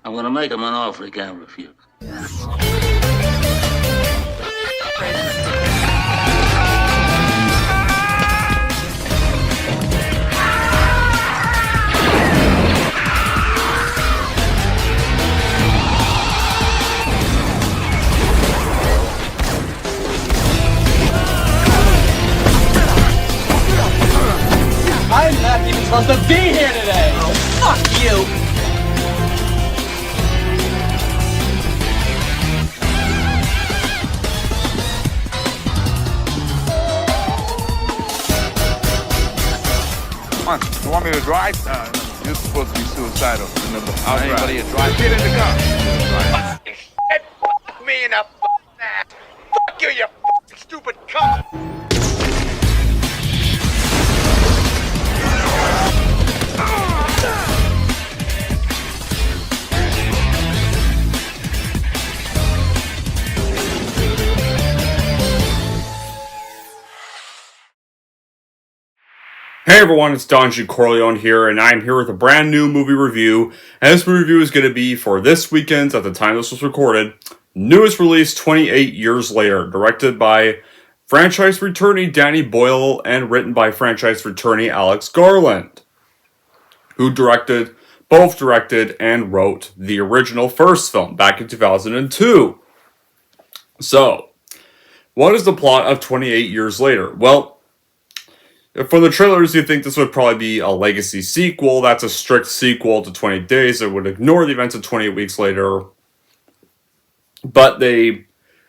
I'm gonna make him an offer he can't refuse. I'm not even supposed to be here today! Oh, fuck you! Come on, you want me to drive? You're supposed to be suicidal. Remember, I'll Anybody drive. a drive? Get in the car. Fuck me in the ass. Fuck you, you fucking stupid cunt. Hey everyone, it's Don G. Corleone here, and I'm here with a brand new movie review. And this movie review is going to be for this weekend, at the time this was recorded, newest release 28 years later, directed by franchise returnee Danny Boyle and written by franchise returnee Alex Garland, who both directed and wrote the original first film back in 2002. So, what is the plot of 28 years later? Well, from the trailers, you think this would probably be a legacy sequel. That's a strict sequel to 28 Days. It would ignore the events of 28 Weeks Later. But they,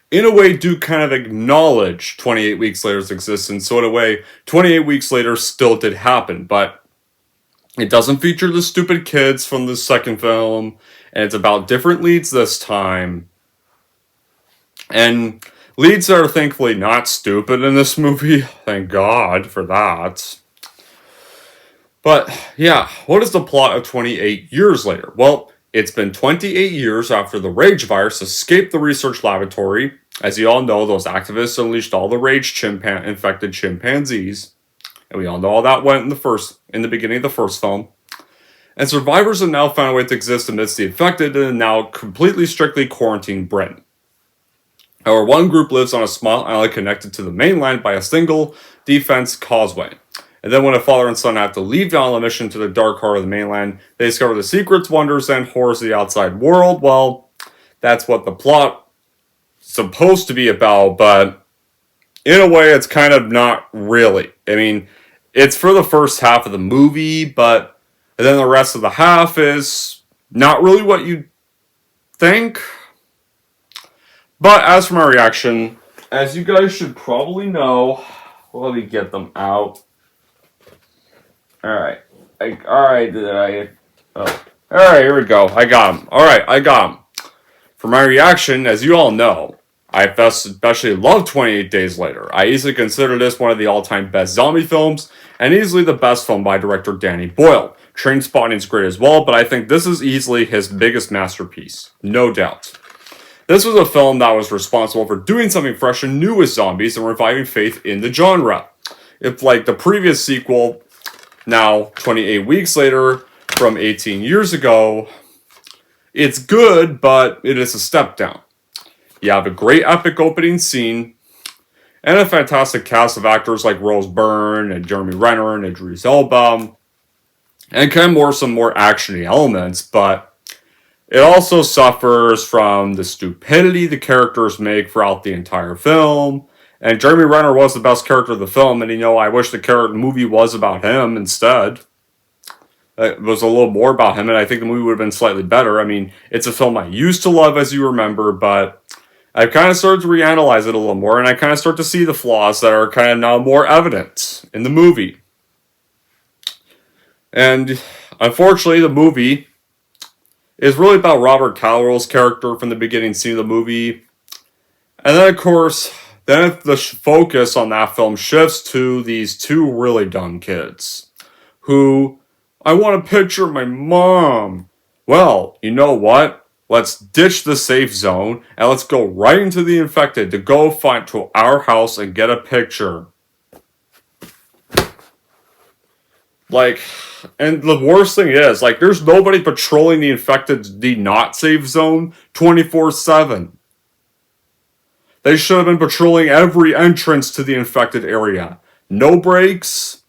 in a way, do kind of acknowledge 28 Weeks Later's existence. So in a way, 28 Weeks Later still did happen. But it doesn't feature the stupid kids from the second film. And it's about different leads this time. And leads are thankfully not stupid in this movie. Thank God for that. But, yeah, what is the plot of 28 years later? Well, it's been 28 years after the rage virus escaped the research laboratory. As you all know, those activists unleashed all the rage infected chimpanzees. And we all know how that went in the beginning of the first film. And survivors have now found a way to exist amidst the infected and now completely strictly quarantined Britain. However, one group lives on a small island connected to the mainland by a single defense causeway. And then when a father and son have to leave on a mission to the dark heart of the mainland, they discover the secrets, wonders, and horrors of the outside world. Well, that's what the plot is supposed to be about, but in a way, it's kind of not really. I mean, it's for the first half of the movie, but then the rest of the half is not really what you think. But as for my reaction, as you guys should probably know, let me get them out. Alright, here we go. I got them. Alright, I got them. For my reaction, as you all know, I especially love 28 Days Later. I easily consider this one of the all-time best zombie films, and easily the best film by director Danny Boyle. Trainspotting is great as well, but I think this is easily his biggest masterpiece. No doubt. This was a film that was responsible for doing something fresh and new with zombies and reviving faith in the genre. If, like the previous sequel, now 28 Weeks Later, from 18 years ago, it's good, but it is a step down. You have a great epic opening scene, and a fantastic cast of actors like Rose Byrne and Jeremy Renner and Idris Elba, and kind of some more actiony elements, but it also suffers from the stupidity the characters make throughout the entire film. And Jeremy Renner was the best character of the film, and I wish the movie was about him instead. It was a little more about him, and I think the movie would have been slightly better. I mean, it's a film I used to love, as you remember, but I've kind of started to reanalyze it a little more, and I kind of start to see the flaws that are kind of now more evident in the movie. And unfortunately, the movie is really about Robert Callowell's character from the beginning scene of the movie. And then, of course, the focus on that film shifts to these two really dumb kids who, I want to picture my mom. Well, you know what? Let's ditch the safe zone and let's go right into the infected to go find to our house and get a picture. Like, and the worst thing is, like, there's nobody patrolling the not safe zone 24/7. They should have been patrolling every entrance to the infected area. No breaks,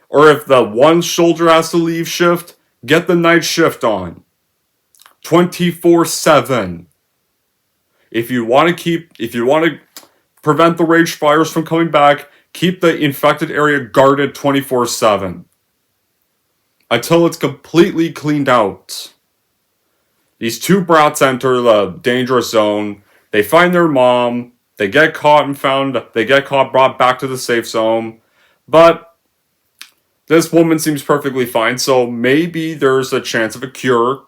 or if the one soldier has to leave shift, get the night shift on. 24/7. If you want to prevent the rage fires from coming back, keep the infected area guarded 24/7. Until it's completely cleaned out. These two brats enter the dangerous zone. They find their mom. They get caught brought back to the safe zone. But this woman seems perfectly fine, so maybe there's a chance of a cure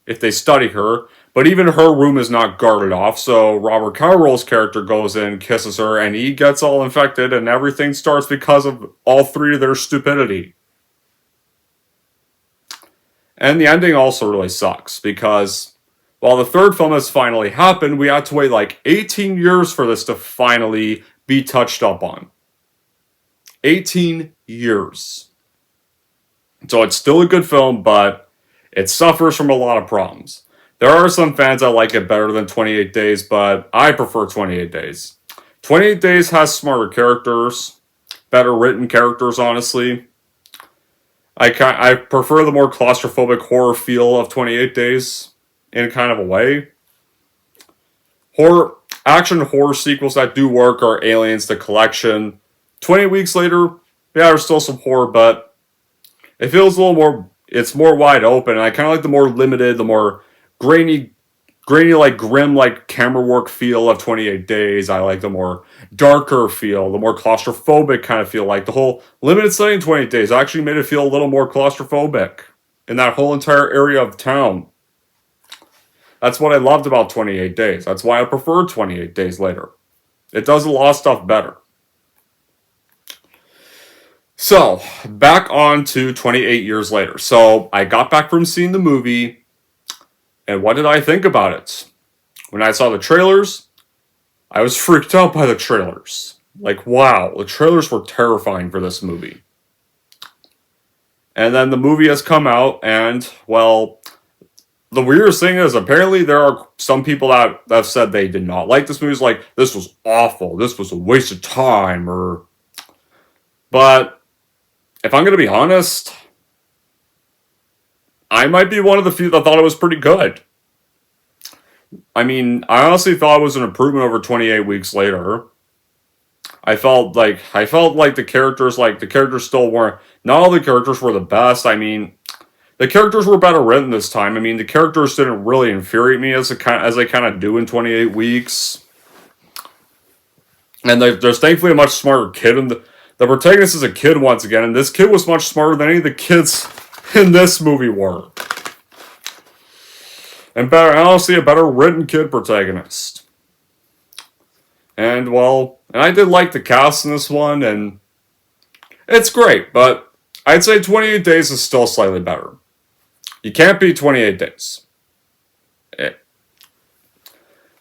if they study her. But even her room is not guarded off, so Robert Cowell's character goes in, kisses her, and he gets all infected, and everything starts because of all three of their stupidity. And the ending also really sucks, because while the third film has finally happened, we had to wait like 18 years for this to finally be touched up on. 18 years. So it's still a good film, but it suffers from a lot of problems. There are some fans that like it better than 28 Days, but I prefer 28 Days. 28 Days has smarter characters, better written characters, honestly. I prefer the more claustrophobic horror feel of 28 Days in kind of a way. Action horror sequels that do work are Aliens, The Collection. 28 Weeks Later, yeah, there's still some horror, but it feels a little more, it's more wide open, and I kind of like the more limited, the more grainy, like grim, like camera work feel of 28 Days. I like the more darker feel, the more claustrophobic kind of feel. Like the whole limited setting 28 Days actually made it feel a little more claustrophobic in that whole entire area of town. That's what I loved about 28 Days. That's why I prefer 28 Days Later. It does a lot of stuff better. So, back on to 28 years later. So, I got back from seeing the movie, and what did I think about it? When I saw the trailers, I was freaked out by the trailers. Like, wow, the trailers were terrifying for this movie. And then the movie has come out, and, well, the weirdest thing is, apparently there are some people that have said they did not like this movie. It's like, this was awful, this was a waste of time, But, if I'm going to be honest, I might be one of the few that thought it was pretty good. I mean, I honestly thought it was an improvement over 28 Weeks Later. I felt like the characters still weren't, not all the characters were the best. I mean, the characters were better written this time. I mean, the characters didn't really infuriate me as they kind of do in 28 Weeks. And there's thankfully a much smarter kid the protagonist is a kid once again, and this kid was much smarter than any of the kids in this movie were. And honestly, a better written kid protagonist. And, well, and I did like the cast in this one, and it's great, but I'd say 28 Days is still slightly better. You can't beat 28 Days.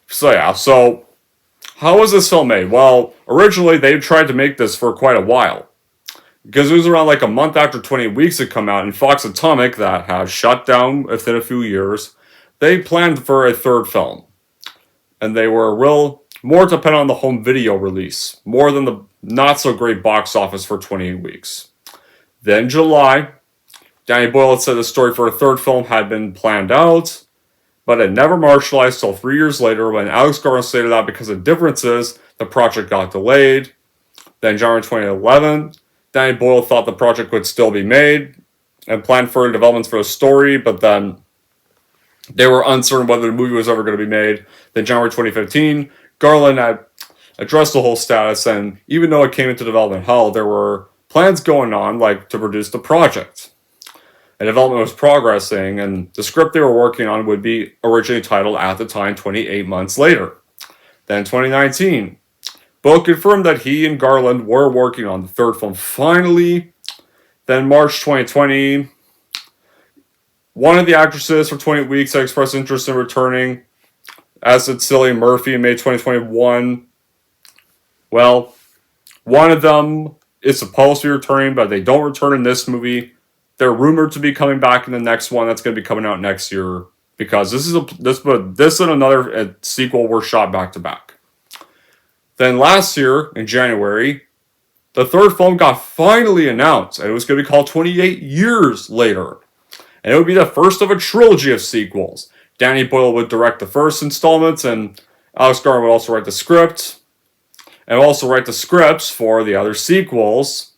So, yeah, so how was this film made? Well, originally they tried to make this for quite a while. Because it was around like a month after 20 Weeks had come out, and Fox Atomic, that has shut down within a few years, they planned for a third film. And they were more dependent on the home video release, more than the not so great box office for 28 Weeks. Then July, Danny Boyle had said the story for a third film had been planned out, but it never materialized till 3 years later when Alex Garland stated that because of differences, the project got delayed. Then January 2011, Danny Boyle thought the project would still be made and planned further developments for the story, but then they were uncertain whether the movie was ever going to be made. Then January 2015, Garland had addressed the whole status, and even though it came into development hell, there were plans going on, like to produce the project. And development was progressing, and the script they were working on would be originally titled at the time 28 Months Later. Then 2019, Boyle confirmed that he and Garland were working on the third film finally. Then March 2020, one of the actresses for 20 Weeks had expressed interest in returning, as did Cillian Murphy in May 2021. Well, one of them is supposed to be returning, but they don't return in this movie. they're rumored to be coming back in the next one that's going to be coming out next year, because this and another sequel were shot back to back. Then last year in January, the third film got finally announced, and it was going to be called 28 Years Later, and it would be the first of a trilogy of sequels. Danny Boyle would direct the first installments, and Alex Garland would also write the script, and also write the scripts for the other sequels,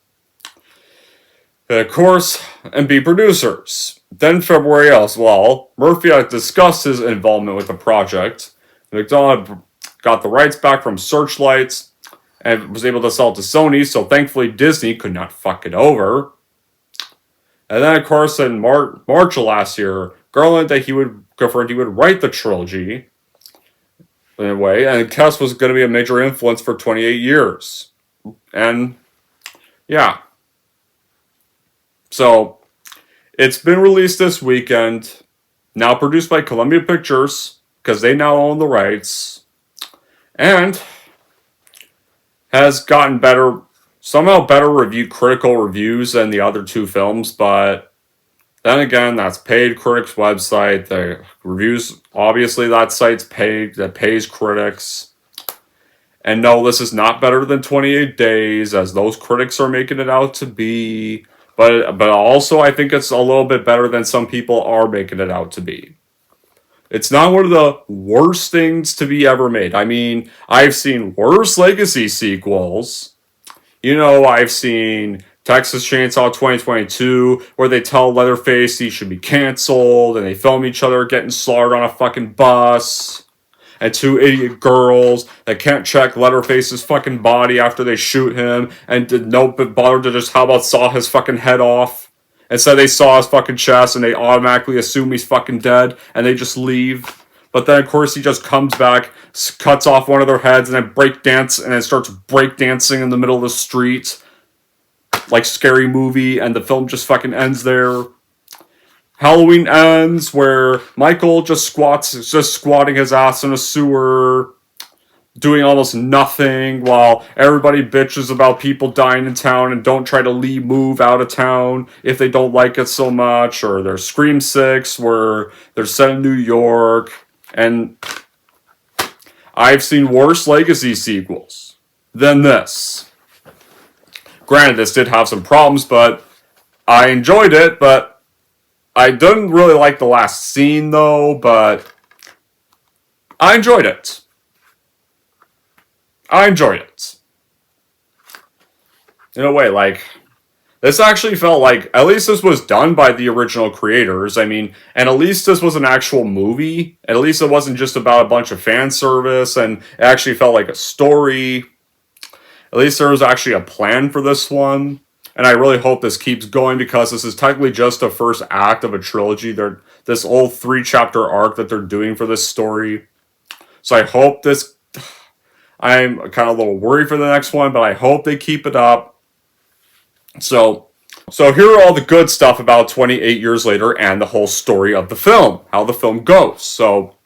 and of course, and be producers. Then February as well, Murphy had discussed his involvement with the project. McDonald got the rights back from Searchlight and was able to sell it to Sony, so thankfully Disney could not fuck it over. And then, of course, in March of last year, Garland that he would confirm he would write the trilogy in a way, and Tess was going to be a major influence for 28 years. And yeah. So, it's been released this weekend, now produced by Columbia Pictures, because they now own the rights, and has gotten somehow better critical reviews than the other two films, but then again, that's paid critics' website. The reviews, obviously that site's paid, that pays critics. And no, this is not better than 28 Days, as those critics are making it out to be. But also, I think it's a little bit better than some people are making it out to be. It's not one of the worst things to be ever made. I mean, I've seen worse Legacy sequels. You know, I've seen Texas Chainsaw 2022, where they tell Leatherface he should be canceled, and they film each other getting slaughtered on a fucking bus. And two idiot girls that can't check Leatherface's fucking body after they shoot him, and did no bother to just how about saw his fucking head off. Instead they saw his fucking chest and they automatically assume he's fucking dead and they just leave. But then of course he just comes back, cuts off one of their heads, and then starts breakdancing in the middle of the street. Like Scary Movie, and the film just fucking ends there. Halloween Ends, where Michael just squatting his ass in a sewer, doing almost nothing, while everybody bitches about people dying in town and don't try to move out of town if they don't like it so much. Or there's Scream 6, where they're set in New York, and I've seen worse Legacy sequels than this. Granted, this did have some problems, but I enjoyed it, but I didn't really like the last scene, though, but I enjoyed it. In a way, like, this actually felt like, at least this was done by the original creators, I mean, and at least this was an actual movie, at least it wasn't just about a bunch of fan service, and it actually felt like a story. At least there was actually a plan for this one. And I really hope this keeps going, because this is technically just the first act of a trilogy. This whole 3-chapter arc that they're doing for this story. So I hope this... I'm kind of a little worried for the next one, but I hope they keep it up. So here are all the good stuff about 28 Years Later and the whole story of the film. How the film goes. So,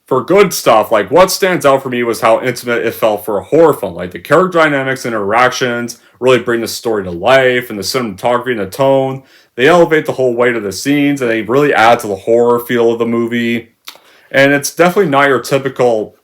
for good stuff, like, what stands out for me was how intimate it felt for a horror film. Like, the character dynamics and interactions really bring the story to life, and the cinematography and the tone, they elevate the whole weight of the scenes, and they really add to the horror feel of the movie. And it's definitely not your typical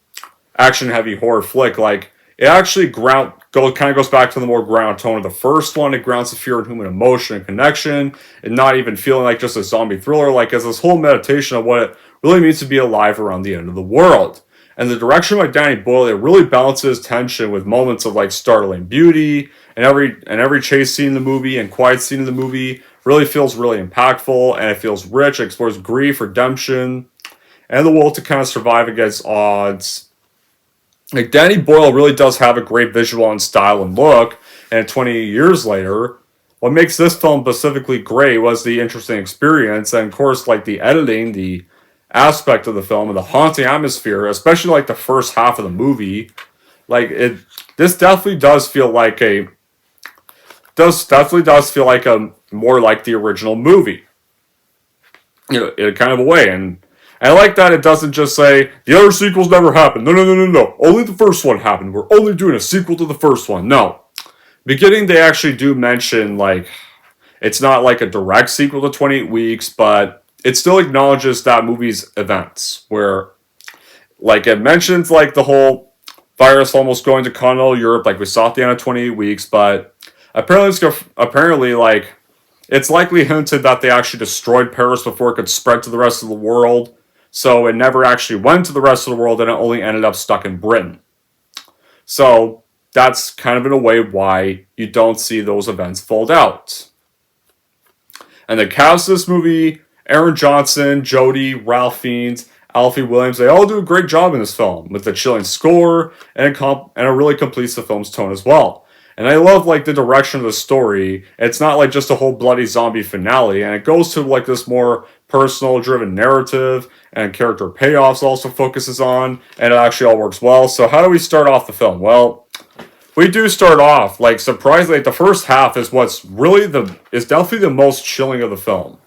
action-heavy horror flick. Like, it actually kind of goes back to the more ground tone of the first one. It grounds the fear in human emotion and connection, and not even feeling like just a zombie thriller, like as this whole meditation of what it really means to be alive around the end of the world. And the direction by Danny Boyle, it really balances tension with moments of like startling beauty, and every chase scene in the movie and quiet scene in the movie really feels really impactful, and it feels rich. It explores grief, redemption, and the will to kind of survive against odds. Like, Danny Boyle really does have a great visual and style and look, and 28 Years Later, what makes this film specifically great was the interesting experience, and of course, like, the editing, the aspect of the film, and the haunting atmosphere, especially, like, the first half of the movie. Like, this definitely does feel like more like the original movie. You know, in kind of a way, and I like that it doesn't just say, the other sequels never happened. No. Only the first one happened. We're only doing a sequel to the first one. No. Beginning, they actually do mention, like, It's not like a direct sequel to 28 Weeks, but it still acknowledges that movie's events, where, like, it mentions, like, the whole virus almost going to continental Europe, like we saw at the end of 28 Weeks, but apparently, like, it's likely hinted that they actually destroyed Paris before it could spread to the rest of the world, so it never actually went to the rest of the world, and it only ended up stuck in Britain. So, that's kind of in a way why you don't see those events fold out. And the cast of this movie, Aaron Johnson, Jodie, Ralph Fiennes, Alfie Williams, they all do a great job in this film, with the chilling score, and it really completes the film's tone as well. And I love, like, the direction of the story. It's not like just a whole bloody zombie finale, and it goes to, like, this more personal driven narrative, and character payoffs also focuses on, and it actually all works well. So how do we start off the film? Well, we do start off, like, surprisingly, the first half is is definitely the most chilling of the film.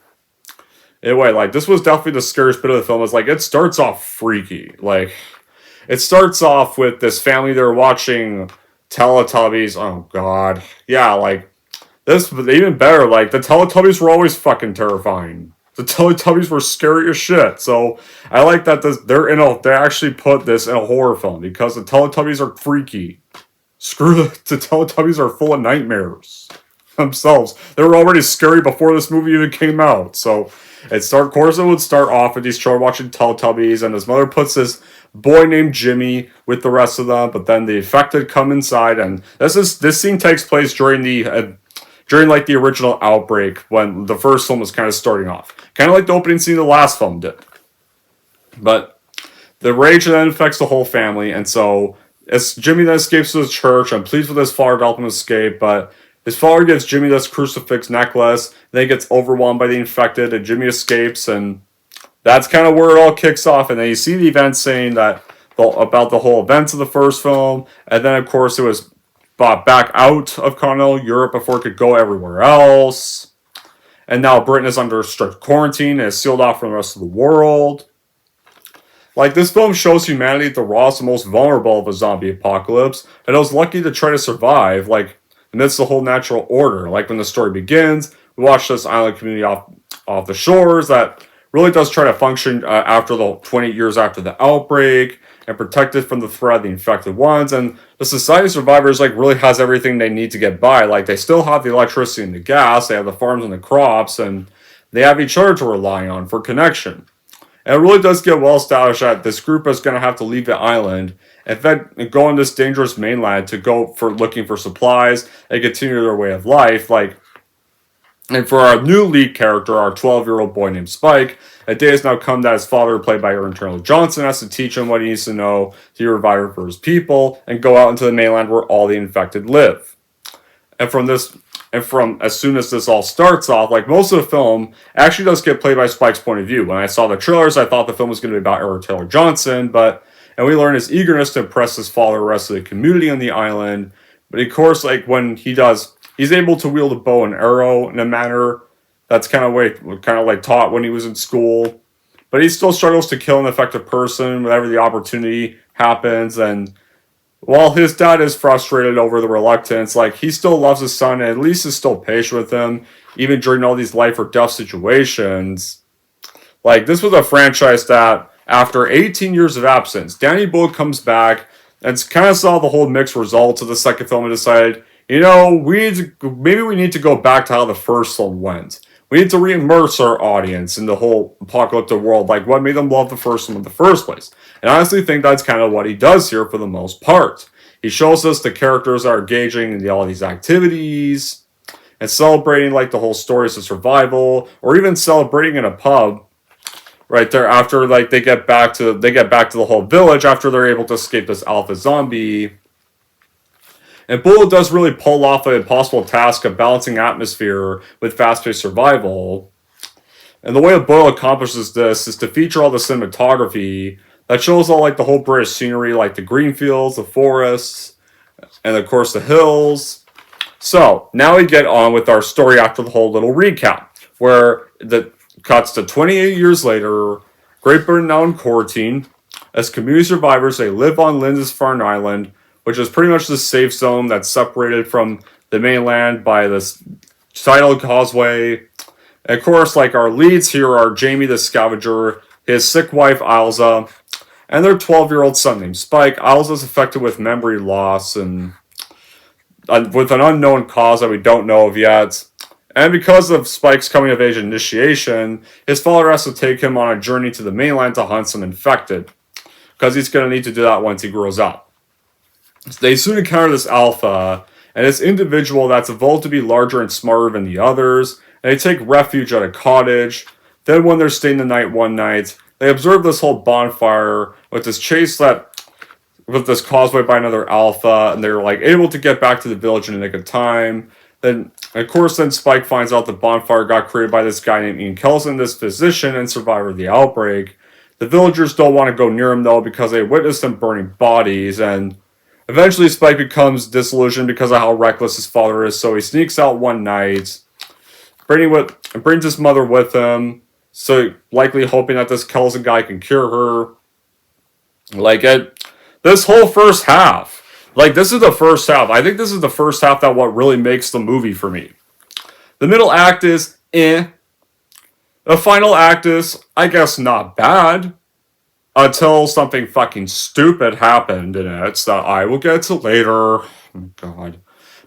Anyway, like, this was definitely the scariest bit of the film. It's like, it starts off freaky. Like, it starts off with this family, they're watching Teletubbies. Oh, God. Yeah, like, this, even better, like, the Teletubbies were always fucking terrifying. The Teletubbies were scary as shit. So, I like that they actually put this in a horror film, because the Teletubbies are freaky. Screw the Teletubbies are full of nightmares themselves. They were already scary before this movie even came out. So, it would start off with these children watching Teletubbies, and his mother puts this boy named Jimmy with the rest of them, but then the infected come inside, and this scene takes place during like the original outbreak, when the first film was kind of starting off. Kind of like the opening scene of the last film did. But the rage then infects the whole family, and so as Jimmy then escapes to the church and pleads with his father to help him escape, but his father gives Jimmy this crucifix necklace, then he gets overwhelmed by the infected, and Jimmy escapes, and that's kind of where it all kicks off. And then you see the events saying that about the whole events of the first film, and then of course it was brought back out of continental Europe before it could go everywhere else. And now Britain is under strict quarantine and is sealed off from the rest of the world. Like, this film shows humanity at the rawest and most vulnerable of a zombie apocalypse, and it was lucky to try to survive, like, amidst the whole natural order. Like, when the story begins, we watch this island community off the shores that really does try to function after the 20 years after the outbreak, and protected from the threat of the infected ones, and the Society of Survivors, like, really has everything they need to get by. Like, they still have the electricity and the gas, they have the farms and the crops, and they have each other to rely on for connection. And it really does get well established that this group is going to have to leave the island and go on this dangerous mainland to looking for supplies and continue their way of life. Like, and for our new lead character, our 12-year-old boy named Spike, a day has now come that his father, played by Aaron Taylor Johnson, has to teach him what he needs to know to be a reviver for his people and go out into the mainland where all the infected live. And from as soon as this all starts off, like, most of the film actually does get played by Spike's point of view. When I saw the trailers, I thought the film was going to be about Aaron Taylor Johnson, and we learn his eagerness to impress his father and the rest of the community on the island. But of course, like, when he's able to wield a bow and arrow in a manner that's kind of like taught when he was in school. But he still struggles to kill an affected person whenever the opportunity happens, and while his dad is frustrated over the reluctance, like, he still loves his son and at least is still patient with him, even during all these life or death situations. Like, this was a franchise that, after 18 years of absence, Danny Boyle comes back and kind of saw the whole mixed results of the second film and decided, maybe we need to go back to how the first film went. We need to re-immerse our audience in the whole apocalyptic world, like what made them love the first one in the first place. And I honestly think that's kind of what he does here for the most part. He shows us the characters are engaging in all these activities and celebrating, like, the whole stories of survival, or even celebrating in a pub right there after, like, they get back to the whole village after they're able to escape this alpha zombie. And Boyle does really pull off the impossible task of balancing atmosphere with fast-paced survival. And the way that Boyle accomplishes this is to feature all the cinematography that shows all, like, the whole British scenery, like the green fields, the forests, and of course the hills. So, now we get on with our story after the whole little recap, where the cuts to 28 years later, Great Britain now in quarantine. As community survivors, they live on Lindisfarne Island, which is pretty much the safe zone that's separated from the mainland by this Tidal Causeway. And of course, like, our leads here are Jamie the Scavenger, his sick wife Alza, and their 12-year-old son named Spike. Alza's affected with memory loss and with an unknown cause that we don't know of yet. And because of Spike's coming of age initiation, his father has to take him on a journey to the mainland to hunt some infected, because he's going to need to do that once he grows up. So they soon encounter this alpha, and this individual that's evolved to be larger and smarter than the others, and they take refuge at a cottage. Then when they're staying the night one night, they observe this whole bonfire with this chase with this causeway by another alpha, and they're like able to get back to the village in a nick of time. Then, of course, then Spike finds out the bonfire got created by this guy named Ian Kelson, this physician and survivor of the outbreak. The villagers don't want to go near him, though, because they witnessed him burning bodies, and eventually Spike becomes disillusioned because of how reckless his father is, so he sneaks out one night, brings his mother with him, so likely hoping that this Kelson guy can cure her. This whole first half, this is the first half. I think this is the first half that what really makes the movie for me. The middle act is eh. The final act is, I guess, not bad. Until something fucking stupid happened in it that I will get to later. Oh, God.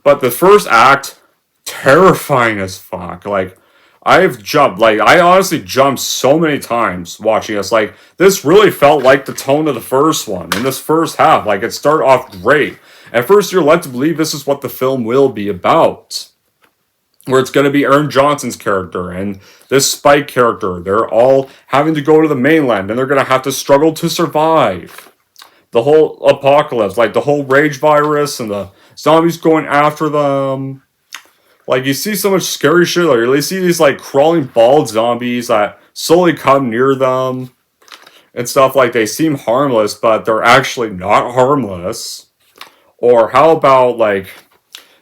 But the first act, terrifying as fuck. I honestly jumped so many times watching this. This really felt like the tone of the first one. In this first half, it started off great. At first, you're led to believe this is what the film will be about. Where it's going to be Aaron Johnson's character and this Spike character. They're all having to go to the mainland, and they're going to have to struggle to survive. The whole apocalypse, the whole rage virus and the zombies going after them. You see so much scary shit. You see these, crawling bald zombies that slowly come near them. And stuff they seem harmless, but they're actually not harmless. Or how about,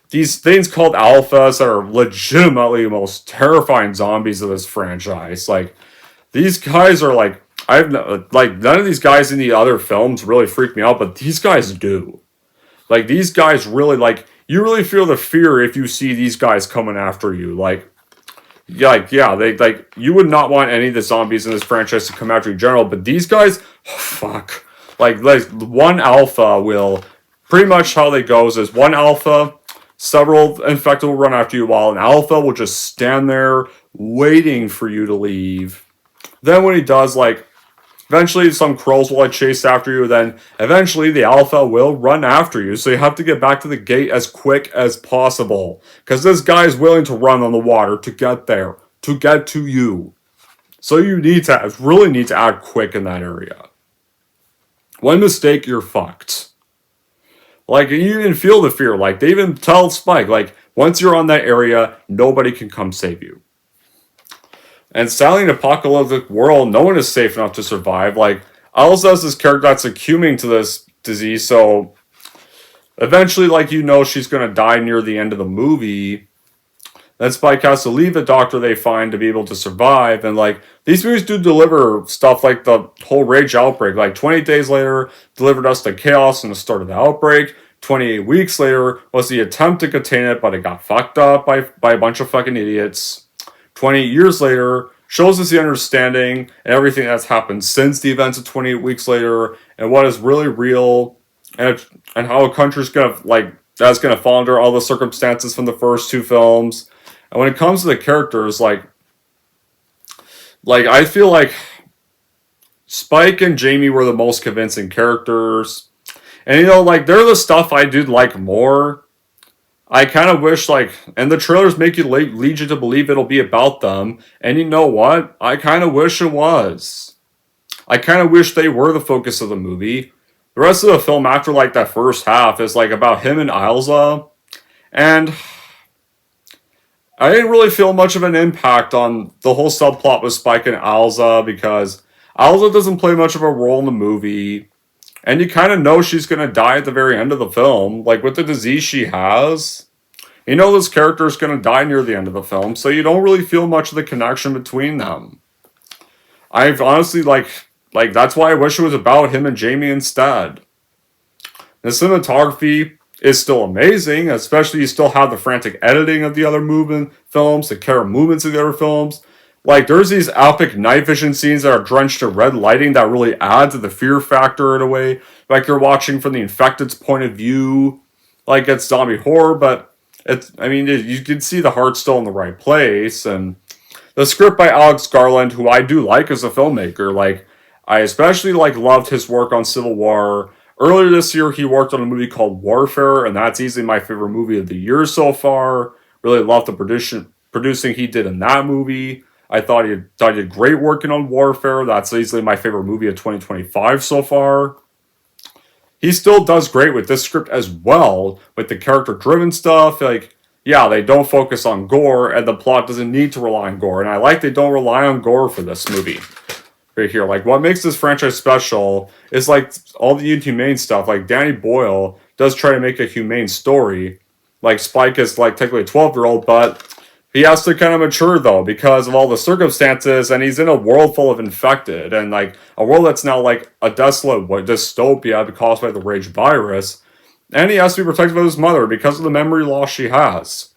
these things called alphas that are legitimately the most terrifying zombies of this franchise. These guys are, none of these guys in the other films really freak me out, but these guys do. These guys really, you really feel the fear if you see these guys coming after you. You would not want any of the zombies in this franchise to come after you in general, but these guys, oh, fuck. One alpha will, pretty much how they goes is one alpha, several infected will run after you, while an alpha will just stand there waiting for you to leave. Then when he does, eventually some crows will chase after you, then eventually the alpha will run after you, so you have to get back to the gate as quick as possible. Because this guy is willing to run on the water to get there, to get to you. So you really need to act quick in that area. One mistake, you're fucked. You even feel the fear. They even tell Spike, once you're on that area, nobody can come save you. And sadly, in an apocalyptic world, no one is safe enough to survive. Elsa is this character that's accumulating to this disease, so eventually, she's going to die near the end of the movie. Then Spike has to leave the doctor they find to be able to survive. And, these movies do deliver stuff like the whole Rage outbreak. 28 days later, delivered us to chaos and the start of the outbreak. 28 weeks later was the attempt to contain it, but it got fucked up by a bunch of fucking idiots. 28 years later shows us the understanding and everything that's happened since the events of 28 weeks later, and what is really real, and how a country's gonna, that's gonna fall under all the circumstances from the first two films. And when it comes to the characters, I feel like Spike and Jamie were the most convincing characters. And, they're the stuff I did like more. I kind of wish, and the trailers make you lead you to believe it'll be about them. And you know what? I kind of wish it was. I kind of wish they were the focus of the movie. The rest of the film, after, that first half, is, about him and Ilsa. And I didn't really feel much of an impact on the whole subplot with Spike and Ilsa, because Ilsa doesn't play much of a role in the movie. And you kind of know she's going to die at the very end of the film. With the disease she has, you know this character is going to die near the end of the film, so you don't really feel much of the connection between them. I've honestly, that's why I wish it was about him and Jamie instead. The cinematography, is still amazing, especially you still have the frantic editing of the other movement films, the camera movements of the other films. Like, there's these epic night vision scenes that are drenched in red lighting that really add to the fear factor in a way. Like, you're watching from the infected's point of view, like it's zombie horror, but you can see the heart's still in the right place. And the script by Alex Garland, who I do like as a filmmaker, like, I especially, like, loved his work on Civil War. Earlier this year, he worked on a movie called Warfare, and that's easily my favorite movie of the year so far. Really loved the producing he did in that movie. I thought he did great working on Warfare. That's easily my favorite movie of 2025 so far. He still does great with this script as well, with the character-driven stuff. Like, yeah, they don't focus on gore, and the plot doesn't need to rely on gore. And I like they don't rely on gore for this movie. Right here. Like, what makes this franchise special is, like, all the inhumane stuff. Like, Danny Boyle does try to make a humane story. Like, Spike is, like, technically a 12-year-old, but he has to kind of mature, though, because of all the circumstances, and he's in a world full of infected, and, like, a world that's now, like, a desolate dystopia caused by the rage virus, and he has to be protected by his mother because of the memory loss she has.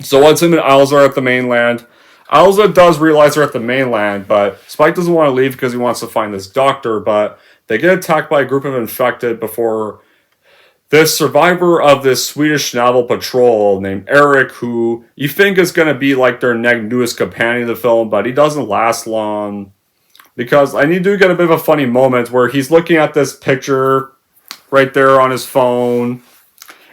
So once him and Alza are at the mainland, Alza does realize they're at the mainland, but Spike doesn't want to leave because he wants to find this doctor, but they get attacked by a group of infected before this survivor of this Swedish naval patrol named Eric, who you think is going to be like their newest companion in the film, but he doesn't last long. Because I do get a bit of a funny moment where he's looking at this picture right there on his phone,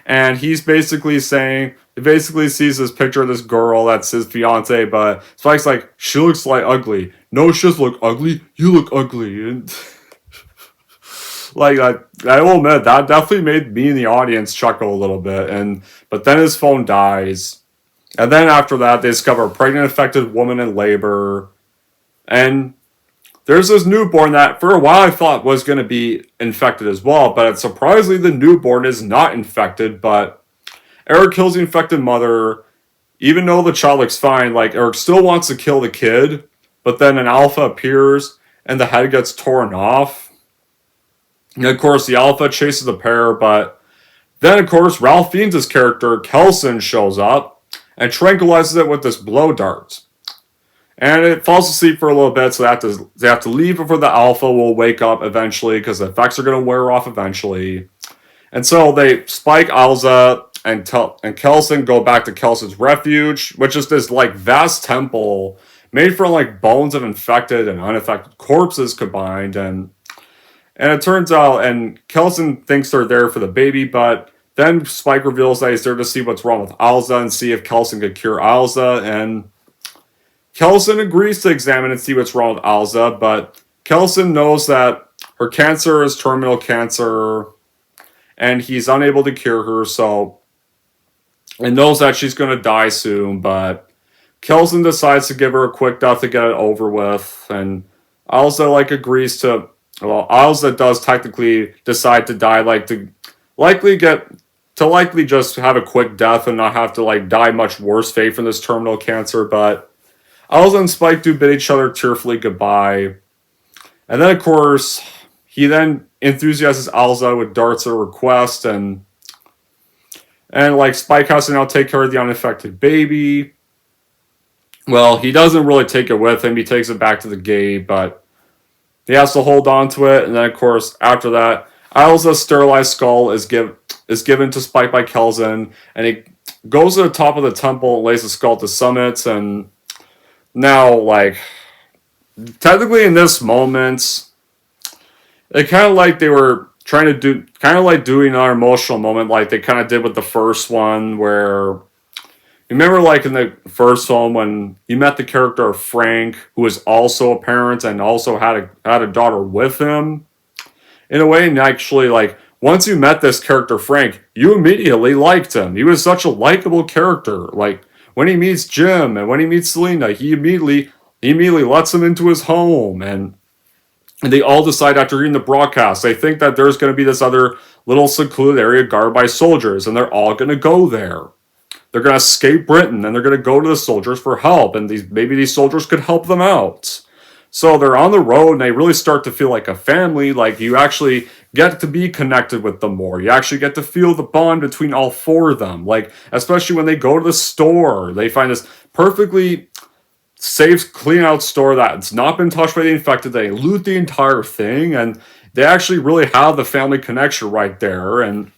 and he's basically saying, he basically sees this picture of this girl that's his fiance, but Spike's like, she looks like ugly. No, she doesn't look ugly. You look ugly. And like, I will admit, that definitely made me in the audience chuckle a little bit. But then his phone dies. And then after that, they discover a pregnant, infected woman in labor. And there's this newborn that, for a while, I thought was going to be infected as well. But surprisingly, the newborn is not infected. But Eric kills the infected mother. Even though the child looks fine, like, Eric still wants to kill the kid. But then an alpha appears, and the head gets torn off. And of course, the alpha chases the pair, but then, of course, Ralph Fiennes' character, Kelson, shows up and tranquilizes it with this blow dart. And it falls asleep for a little bit, so they have to leave before the alpha will wake up eventually, because the effects are going to wear off eventually. And so they Spike, Alza, and Kelson go back to Kelson's refuge, which is this, like, vast temple made from, like, bones of infected and unaffected corpses combined, and it turns out, and Kelson thinks they're there for the baby, but then Spike reveals that he's there to see what's wrong with Alza and see if Kelson could cure Alza, and Kelson agrees to examine and see what's wrong with Alza, but Kelson knows that her cancer is terminal cancer, and he's unable to cure her, and knows that she's going to die soon, but Kelson decides to give her a quick death to get it over with, and Alza, like, agrees to... Well, Alza does technically decide to die, likely just have a quick death and not have to, like, die much worse fate from this terminal cancer, but Alza and Spike do bid each other tearfully goodbye. And then, of course, he then enthusiasms Alza with darts at request, and like, Spike has to now take care of the unaffected baby. Well, he doesn't really take it with him, he takes it back to the gate, but he has to hold on to it, and then, of course, after that, Alza's sterilized skull is given to Spike by Kelson, and he goes to the top of the temple and lays the skull to summit, and now, like, technically in this moment, it kind of like they were trying to do, kind of like doing another emotional moment, like they kind of did with the first one, where... You remember, like, in the first film when you met the character of Frank, who was also a parent and also had a daughter with him? In a way, and actually, like, once you met this character, Frank, you immediately liked him. He was such a likable character. Like, when he meets Jim and when he meets Selena, he immediately lets him into his home. And they all decide after reading the broadcast, they think that there's going to be this other little secluded area guarded by soldiers, and they're all going to go there. They're going to escape Britain, and they're going to go to the soldiers for help, and maybe these soldiers could help them out. So they're on the road, and they really start to feel like a family. Like, you actually get to be connected with them more. You actually get to feel the bond between all four of them. Like, especially when they go to the store, they find this perfectly safe, clean out store that's not been touched by the infected. They loot the entire thing, and they actually really have the family connection right there. And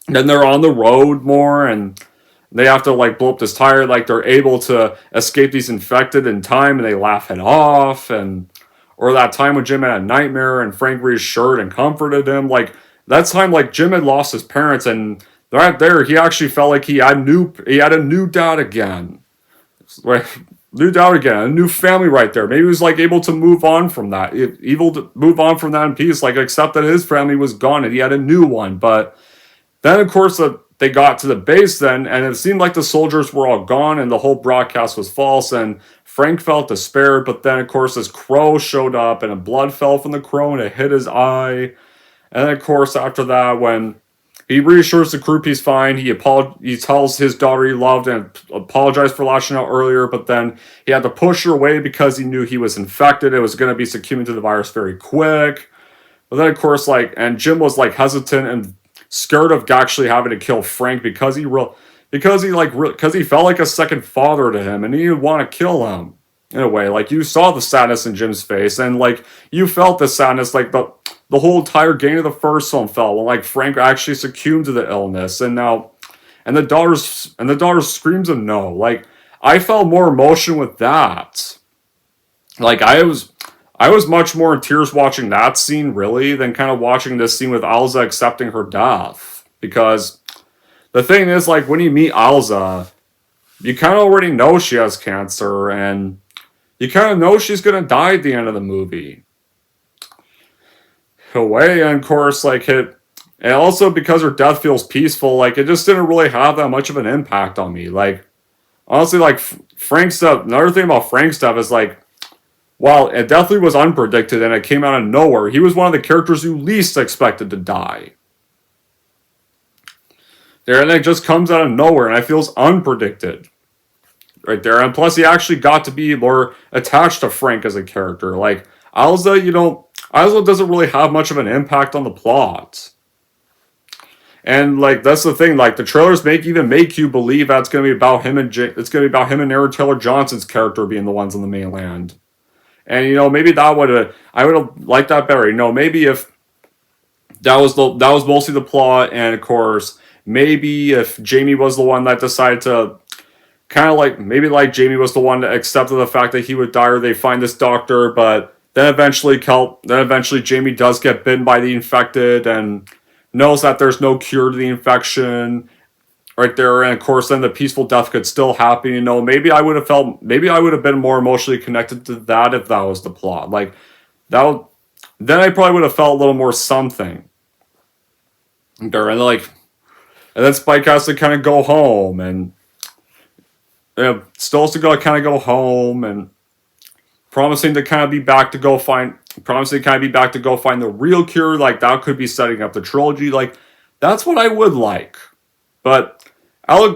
then they're on the road more, and they have to like blow up this tire. Like, they're able to escape these infected in time, and they laugh it off. And or that time when Jim had a nightmare and Frank reassured and comforted him. Like, that time, like, Jim had lost his parents, and right there, he actually felt like he had a new dad again. Right, new dad again, a new family right there. Maybe he was like able to move on from that, able to move on from that in peace, like accept that his family was gone and he had a new one. But then, of course, they got to the base then, and it seemed like the soldiers were all gone and the whole broadcast was false, and Frank felt despaired. But then, of course, this crow showed up, and blood fell from the crow, and it hit his eye. And then, of course, after that, when he reassures the group he's fine, he tells his daughter he loved and apologized for lashing out earlier, but then he had to push her away because he knew he was infected. It was going to be succumbing to the virus very quick. But then, of course, like, and Jim was like hesitant and scared of actually having to kill Frank because he felt like a second father to him, and he didn't want to kill him in a way. Like, you saw the sadness in Jim's face, and like you felt the sadness, like the whole entire game of the first film felt when like Frank actually succumbed to the illness, and the daughter screams of no. Like, I felt more emotion with that. Like, I was much more in tears watching that scene, really, than kind of watching this scene with Alza accepting her death. Because the thing is, like, when you meet Alza, you kind of already know she has cancer, and you kind of know she's going to die at the end of the movie. Away, and of course, like, and also because her death feels peaceful, like, it just didn't really have that much of an impact on me. Like, honestly, like, Frank's stuff, another thing about Frank's stuff is, like, while it definitely was unpredicted and it came out of nowhere, he was one of the characters you least expected to die. There, and it just comes out of nowhere, and it feels unpredicted. Right there, and plus he actually got to be more attached to Frank as a character. Like, Alza, Alza doesn't really have much of an impact on the plot. And like, that's the thing, like, the trailers make you believe that it's going to be about him and Aaron Taylor Johnson's character being the ones on the mainland. And maybe I would have liked that better. Maybe if that was mostly the plot, and of course, maybe if Jamie was the one that decided to kind of like, maybe like Jamie was the one that accepted the fact that he would die, or they find this doctor, but then eventually Jamie does get bitten by the infected and knows that there's no cure to the infection right there, and of course then the peaceful death could still happen. Maybe I would have been more emotionally connected to that if that was the plot. Like, then I probably would have felt a little more something there. And then Spike has to kind of go home, and still has to go home, and promising to kind of be back to go find the real cure. Like, that could be setting up the trilogy. Like, that's what I would like. But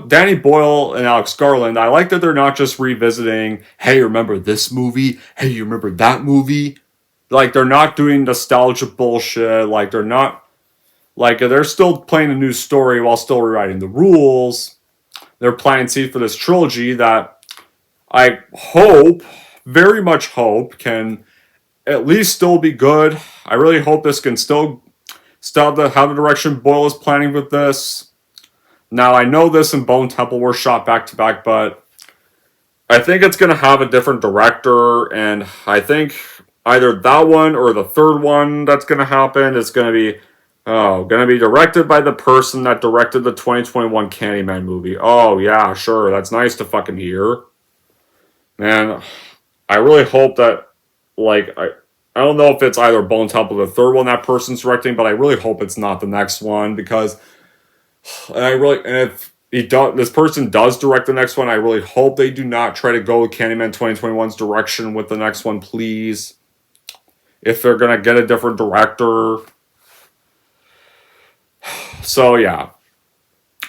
Danny Boyle and Alex Garland, I like that they're not just revisiting, hey, remember this movie? Hey, you remember that movie? Like, they're not doing nostalgia bullshit. Like, they're still playing a new story while still rewriting the rules. They're planting seeds for this trilogy that I very much hope, can at least still be good. I really hope this can still have the direction Boyle is planning with this. Now, I know this and Bone Temple were shot back to back, but I think it's going to have a different director, and I think either that one or the third one that's going to happen is going to be directed by the person that directed the 2021 Candyman movie. Oh, yeah, sure, that's nice to fucking hear. Man, I really hope that, like, I don't know if it's either Bone Temple or the third one that person's directing, but I really hope it's not the next one, because if this person does direct the next one, I really hope they do not try to go Candyman 2021's direction with the next one, please. If they're gonna get a different director. So yeah.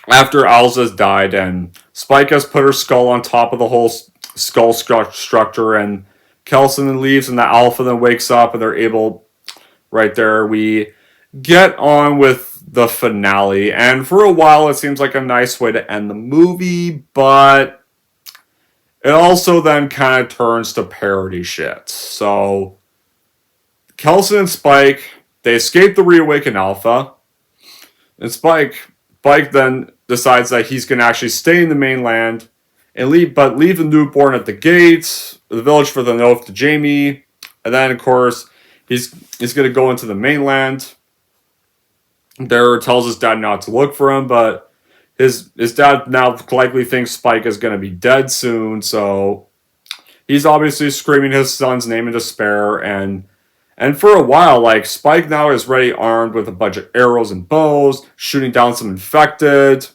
After Alza's died and Spike has put her skull on top of the whole skull structure, and Kelson then leaves, and the Alpha then wakes up, and they're able, right there, get on with the finale. And for a while, it seems like a nice way to end the movie, but it also then kind of turns to parody shit. So, Kelson and Spike, they escape the reawakened Alpha, and Spike then decides that he's going to actually stay in the mainland and leave the newborn at the gates, the village for the oath to Jamie, and then of course he's going to go into the mainland. There tells his dad not to look for him, but his dad now likely thinks Spike is going to be dead soon, so he's obviously screaming his son's name in despair, and for a while, like, Spike now is ready armed with a bunch of arrows and bows, shooting down some infected.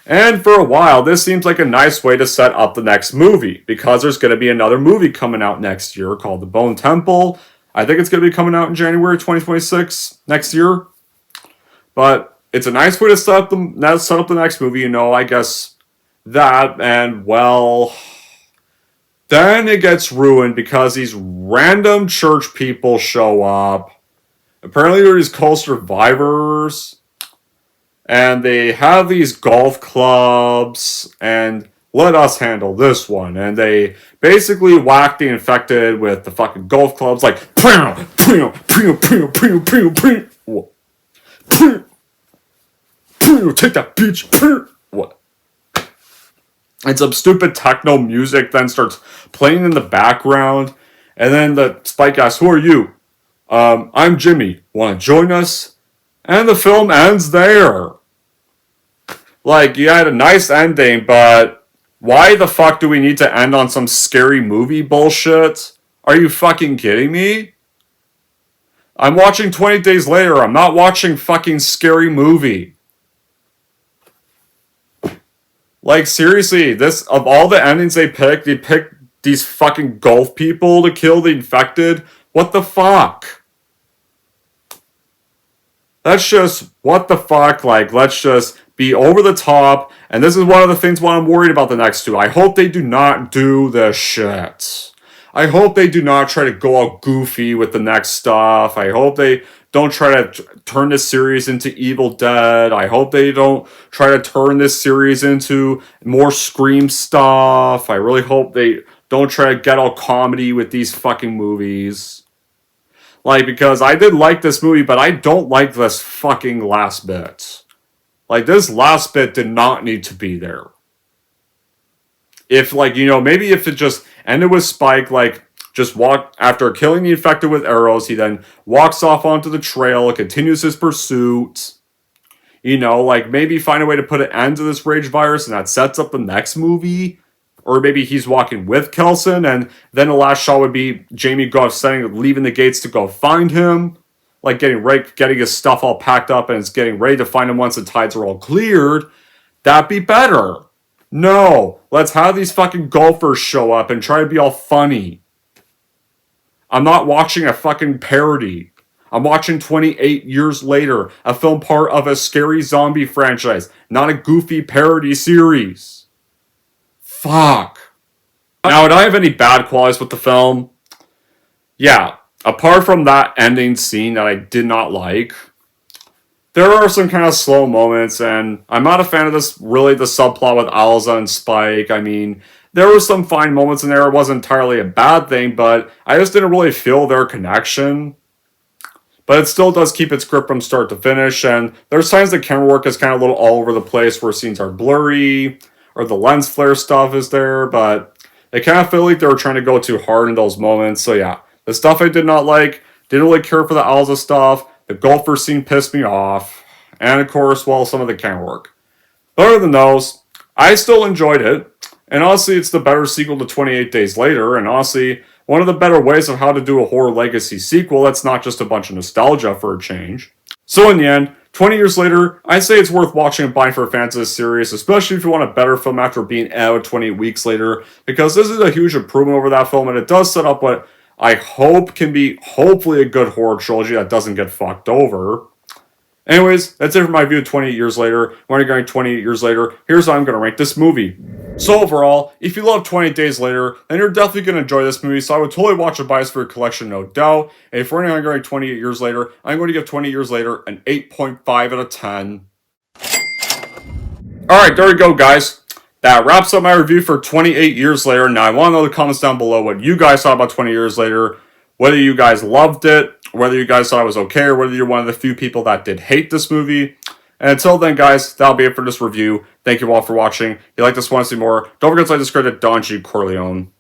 And for a while, this seems like a nice way to set up the next movie, because there's going to be another movie coming out next year called The Bone Temple. I think it's going to be coming out in January 2026, next year. But it's a nice way to set up the next movie, I guess that, and well, then it gets ruined because these random church people show up. Apparently they're these cult survivors, and they have these golf clubs, and let us handle this one. And they basically whack the infected with the fucking golf clubs, like, take that bitch. What? And some stupid techno music then starts playing in the background. And then the Spike asks, "Who are you?" "I'm Jimmy. Want to join us?" And the film ends there. Like, you had a nice ending, but why the fuck do we need to end on some scary movie bullshit? Are you fucking kidding me? I'm watching 20 Days Later. I'm not watching fucking scary movie. Like, seriously, this, of all the endings they picked these fucking golf people to kill the infected? What the fuck? That's just, what the fuck? Like, let's just be over the top. And this is one of the things why I'm worried about the next two. I hope they do not do this shit. I hope they do not try to go all goofy with the next stuff. I hope they don't try to turn this series into Evil Dead. I hope they don't try to turn this series into more Scream stuff. I really hope they don't try to get all comedy with these fucking movies. Like, because I did like this movie, but I don't like this fucking last bit. Like, this last bit did not need to be there. If, like, maybe if it just ended with Spike, like, just walk, after killing the infected with arrows, he then walks off onto the trail, continues his pursuit. Like, maybe find a way to put an end to this rage virus, and that sets up the next movie. Or maybe he's walking with Kelson, and then the last shot would be Jamie leaving the gates to go find him. Like, getting his stuff all packed up, and it's getting ready to find him once the tides are all cleared. That'd be better. No, let's have these fucking golfers show up and try to be all funny. I'm not watching a fucking parody. I'm watching 28 Years Later, a film part of a scary zombie franchise, not a goofy parody series. Fuck. Now, would I have any bad qualities with the film? Yeah, apart from that ending scene that I did not like, there are some kind of slow moments, and I'm not a fan of the subplot with Alza and Spike. I mean, there were some fine moments in there. It wasn't entirely a bad thing, but I just didn't really feel their connection. But it still does keep its grip from start to finish, and there's times the camera work is kind of a little all over the place where scenes are blurry, or the lens flare stuff is there, but I kind of feel like they were trying to go too hard in those moments. So yeah, the stuff I did not like, didn't really care for the Alza stuff. The golfer scene pissed me off. And of course, well, some of the camera work. But other than those, I still enjoyed it. And honestly, it's the better sequel to 28 Days Later. And honestly, one of the better ways of how to do a horror legacy sequel that's not just a bunch of nostalgia for a change. So in the end, 20 years later, I say it's worth watching and buying for fans of this series, especially if you want a better film after being out 28 weeks later, because this is a huge improvement over that film, and it does set up what I hope can be hopefully a good horror trilogy that doesn't get fucked over. Anyways, that's it for my view of 28 Years Later. When I'm going 28 years later, here's how I'm going to rank this movie. So overall, if you love 28 Days Later, then you're definitely going to enjoy this movie, so I would totally watch a bias for your collection, no doubt. And if we're only going 28 years later, I'm going to give 28 Years Later an 8.5 out of 10. Alright, there we go, guys. That wraps up my review for 28 Years Later. Now, I want to know in the comments down below what you guys thought about 20 Years Later, whether you guys loved it, whether you guys thought it was okay, or whether you're one of the few people that did hate this movie. And until then, guys, that'll be it for this review. Thank you all for watching. If you like this, want to see more, don't forget to like, subscribe to Don G. Corleone.